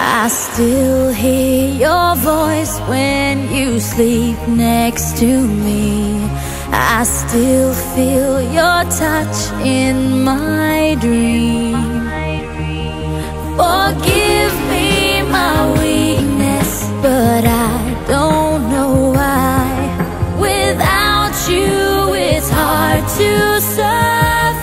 I still hear your voice when you sleep next to me. I still feel your touch in my dream. Forgive me my weakness, but I don't know why. Without you, it's hard to survive.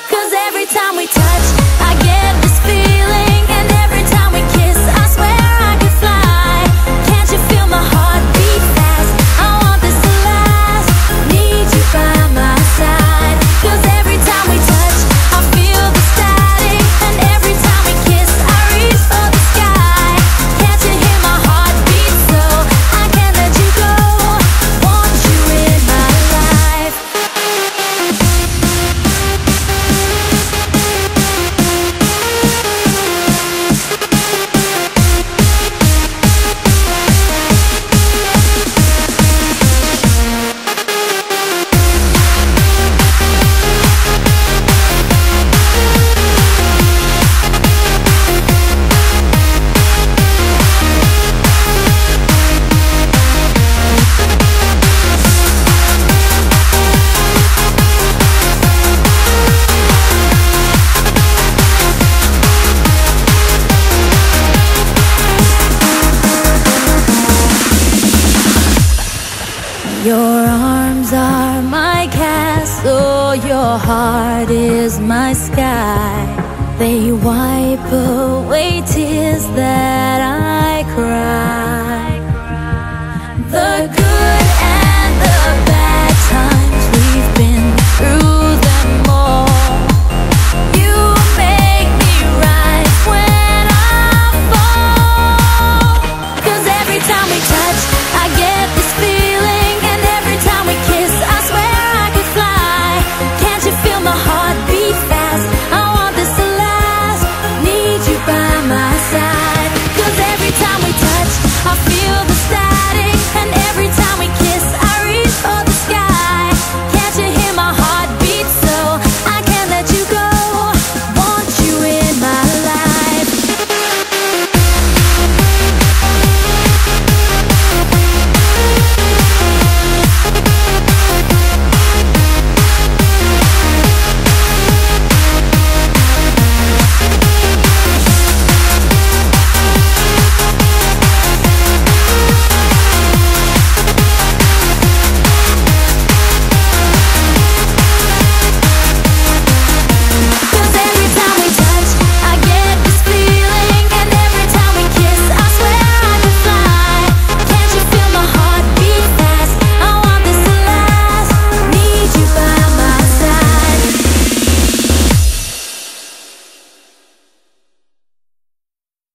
'Cause every time we touch, I get this feeling, and every time we kiss, I swear I could fly. Can't you feel my heart beat fast? I want this to last. Need you by my side. 'Cause every time we touch, I feel the static, and every time we kiss, I reach for the sky. Can't you hear my heart beat so? I can't let you go. Want you in my life. Your arms are my castle, your heart is my sky. They wipe away tears that